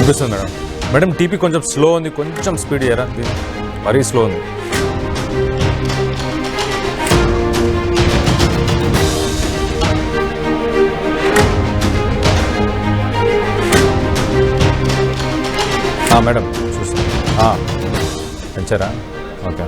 వినిపిస్తుంది madam. Madam TP కొంచెం slow ఉంది, కొంచెం స్పీడ్ చేయరా, మరీ స్లో ఉంది. మేడం చూస్తా. పెంచారా? ఓకే.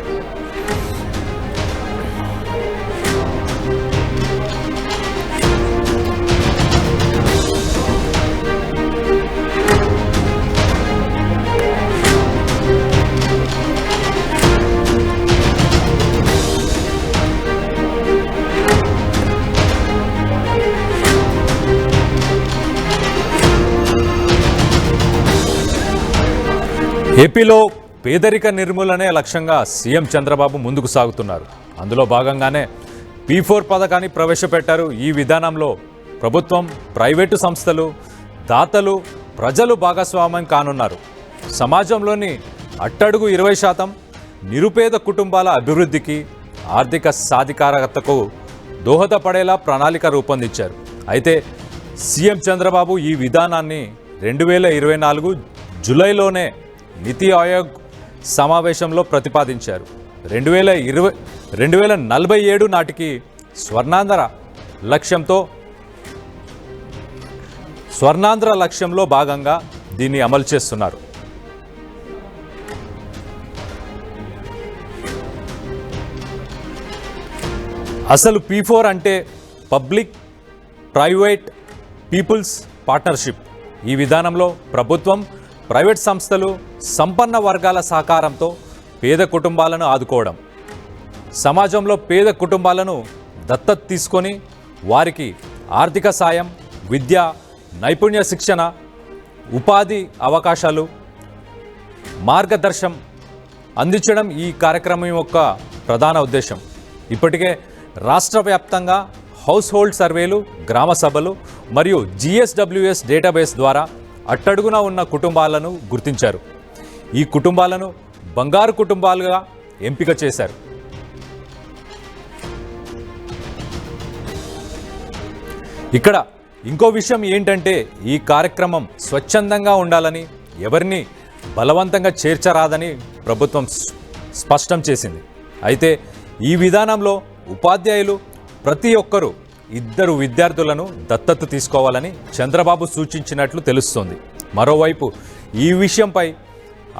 ఏపీలో పేదరిక నిర్మూలనే లక్ష్యంగా సీఎం చంద్రబాబు ముందుకు సాగుతున్నారు. అందులో భాగంగానే P4 పథకాన్ని ప్రవేశపెట్టారు. ఈ విధానంలో ప్రభుత్వం, ప్రైవేటు సంస్థలు, దాతలు, ప్రజలు భాగస్వామ్యం కానున్నారు. సమాజంలోని అట్టడుగు 20% నిరుపేద కుటుంబాల అభివృద్ధికి, ఆర్థిక సాధికారతకు దోహదపడేలా ప్రణాళిక రూపొందించారు. అయితే సీఎం చంద్రబాబు ఈ విధానాన్ని 2024 జూలైలోనే నీతి ఆయోగ్ సమావేశంలో ప్రతిపాదించారు. 2047 నాటికి స్వర్ణాంధ్ర లక్ష్యంలో భాగంగా దీన్ని అమలు చేస్తున్నారు. అసలు P4 అంటే పబ్లిక్ ప్రైవేట్ పీపుల్స్ పార్ట్నర్షిప్. ఈ విధానంలో ప్రభుత్వం, ప్రైవేట్ సంస్థలు, సంపన్న వర్గాల సహకారంతో పేద కుటుంబాలను ఆదుకోవడం. సమాజంలో పేద కుటుంబాలను దత్తత తీసుకొని వారికి ఆర్థిక సాయం, విద్య, నైపుణ్య శిక్షణ, ఉపాధి అవకాశాలు, మార్గదర్శనం అందించడం ఈ కార్యక్రమం యొక్క ప్రధాన ఉద్దేశం. ఇప్పటికే రాష్ట్ర వ్యాప్తంగా హౌస్ హోల్డ్ సర్వేలు, గ్రామ సభలు మరియు GSWS డేటాబేస్ ద్వారా అట్టడుగున ఉన్న కుటుంబాలను గుర్తించారు. ఈ కుటుంబాలను బంగారు కుటుంబాలుగా ఎంపిక చేశారు. ఇక్కడ ఇంకో విషయం ఏంటంటే ఈ కార్యక్రమం స్వచ్ఛందంగా ఉండాలని, ఎవరిని బలవంతంగా చేర్చరాదని ప్రభుత్వం స్పష్టం చేసింది. అయితే ఈ విధానంలో ఉపాధ్యాయులు ప్రతి ఒక్కరూ 2 విద్యార్థులను దత్తత తీసుకోవాలని చంద్రబాబు సూచించినట్లు తెలుస్తోంది. మరోవైపు ఈ విషయంపై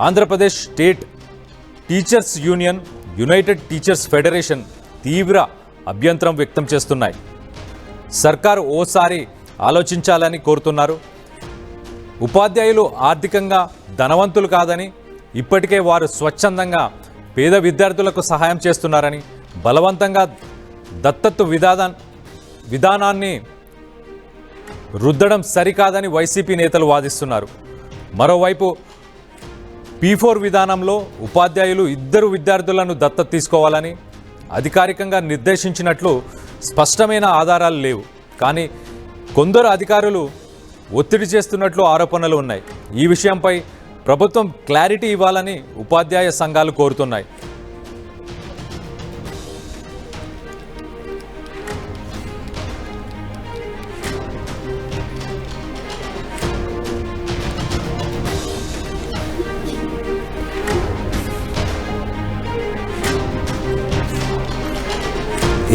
Andhra Pradesh state teachers union, United teachers federation తీవ్ర అభ్యంతరం వ్యక్తం చేస్తున్నాయి. సర్కారు ఓసారి ఆలోచించాలని కోరుతున్నారు. ఉపాధ్యాయులు ఆర్థికంగా ధనవంతులు కాదని, ఇప్పటికే వారు స్వచ్ఛందంగా పేద విద్యార్థులకు సహాయం చేస్తున్నారని, బలవంతంగా దత్తత విధానాన్ని రుద్దడం సరికాదని వైసీపీ నేతలు వాదిస్తున్నారు. మరోవైపు P4 విధానంలో ఉపాధ్యాయులు 2 విద్యార్థులను దత్తత తీసుకోవాలని అధికారికంగా నిర్దేశించినట్లు స్పష్టమైన ఆధారాలు లేవు. కానీ కొందరు అధికారులు ఒత్తిడి చేస్తున్నట్లు ఆరోపణలు ఉన్నాయి. ఈ విషయంపై ప్రభుత్వం క్లారిటీ ఇవ్వాలని ఉపాధ్యాయ సంఘాలు కోరుతున్నాయి.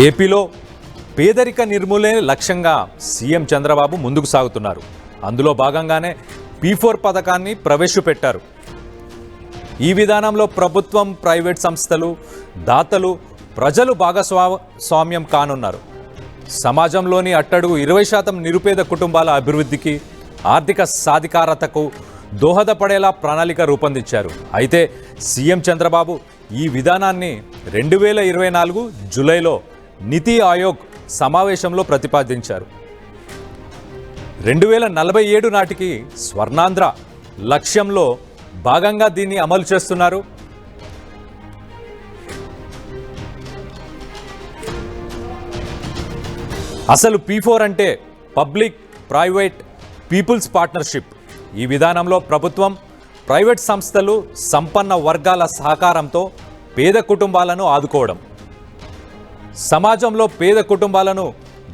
ఏపీలో పేదరిక నిర్మూలనే లక్ష్యంగా సీఎం చంద్రబాబు ముందుకు సాగుతున్నారు. అందులో భాగంగానే P4 పథకాన్ని ప్రవేశపెట్టారు. ఈ విధానంలో ప్రభుత్వం, ప్రైవేట్ సంస్థలు, దాతలు, ప్రజలు భాగస్వామ్యం కానున్నారు. సమాజంలోని అట్టడుగు 20% నిరుపేద కుటుంబాల అభివృద్ధికి, ఆర్థిక సాధికారతకు దోహదపడేలా ప్రణాళిక రూపొందించారు. అయితే సీఎం చంద్రబాబు ఈ విధానాన్ని 2024 జూలైలో నీతి ఆయోగ్ సమావేశంలో ప్రతిపాదించారు. 2047 నాటికి స్వర్ణాంధ్ర లక్ష్యంలో భాగంగా దీన్ని అమలు చేస్తున్నారు. అసలు P4 అంటే పబ్లిక్ ప్రైవేట్ పీపుల్స్ పార్ట్నర్షిప్. ఈ విధానంలో ప్రభుత్వం, ప్రైవేట్ సంస్థలు, సంపన్న వర్గాల సహకారంతో పేద కుటుంబాలను ఆదుకోవడం. సమాజంలో పేద కుటుంబాలను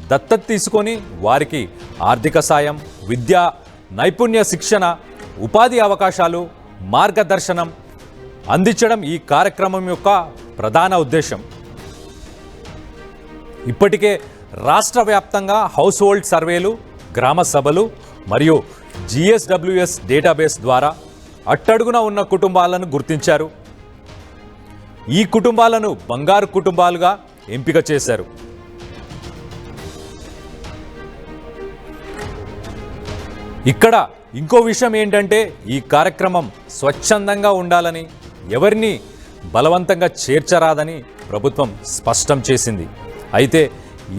దత్తత తీసుకొని వారికి ఆర్థిక సాయం, విద్య, నైపుణ్య శిక్షణ, ఉపాధి అవకాశాలు, మార్గదర్శనం అందించడం ఈ కార్యక్రమం యొక్క ప్రధాన ఉద్దేశం. ఇప్పటికే రాష్ట్ర వ్యాప్తంగా హౌస్ హోల్డ్ సర్వేలు, గ్రామ సభలు మరియు GSWS డేటాబేస్ ద్వారా అట్టడుగున ఉన్న కుటుంబాలను గుర్తించారు. ఈ కుటుంబాలను బంగారు కుటుంబాలుగా ఎంపిక చేశారు. ఇక్కడ ఇంకో విషయం ఏంటంటే ఈ కార్యక్రమం స్వచ్ఛందంగా ఉండాలని, ఎవరిని బలవంతంగా చేర్చరాదని ప్రభుత్వం స్పష్టం చేసింది. అయితే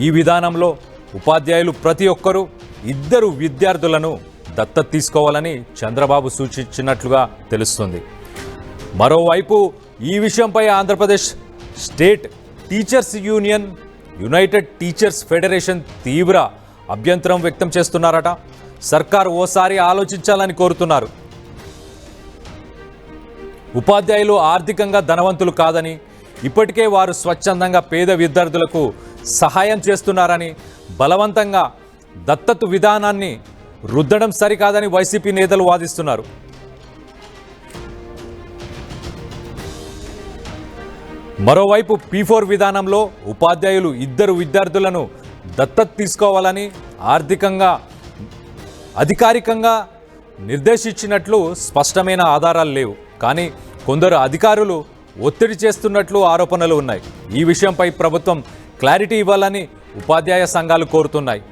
ఈ విధానంలో ఉపాధ్యాయులు ప్రతి ఒక్కరూ 2 విద్యార్థులను దత్తత తీసుకోవాలని చంద్రబాబు సూచించినట్లుగా తెలుస్తుంది. మరోవైపు ఈ విషయంపై Andhra Pradesh state teachers union, United teachers federation తీవ్ర అభ్యంతరం వ్యక్తం చేస్తున్నారట. సర్కారు ఓసారి ఆలోచించాలని కోరుతున్నారు. ఉపాధ్యాయులు ఆర్థికంగా ధనవంతులు కాదని, ఇప్పటికే వారు స్వచ్ఛందంగా పేద విద్యార్థులకు సహాయం చేస్తున్నారని, బలవంతంగా దత్తత విధానాన్ని రుద్దడం సరికాదని వైసీపీ నేతలు వాదిస్తున్నారు. మరోవైపు P4 విధానంలో ఉపాధ్యాయులు 2 విద్యార్థులను దత్తత తీసుకోవాలని అధికారికంగా నిర్దేశించినట్లు స్పష్టమైన ఆధారాలు లేవు. కానీ కొందరు అధికారులు ఒత్తిడి చేస్తున్నట్లు ఆరోపణలు ఉన్నాయి. ఈ విషయంపై ప్రభుత్వం క్లారిటీ ఇవ్వాలని ఉపాధ్యాయ సంఘాలు కోరుతున్నాయి.